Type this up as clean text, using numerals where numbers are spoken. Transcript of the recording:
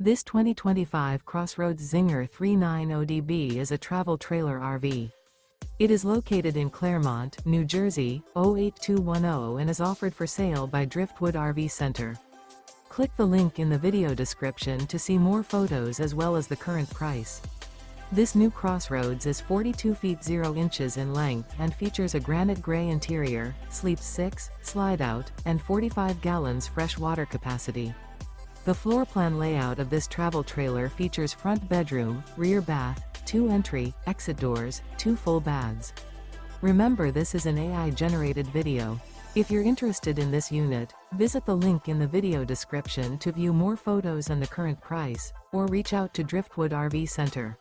This 2025 CrossRoads Zinger 390DB is a travel trailer RV. It is located in Clermont, New Jersey, 08210 and is offered for sale by Driftwood RV Center. Click the link in the video description to see more photos as well as the current price. This new CrossRoads is 42 feet 0 inches in length and features a granite gray interior, sleeps 6, slide-out, and 45 gallons fresh water capacity. The floor plan layout of this travel trailer features front bedroom, rear bath, 2 entry, exit doors, 2 full baths. Remember, this is an AI-generated video. If you're interested in this unit, visit the link in the video description to view more photos and the current price, or reach out to Driftwood RV Center.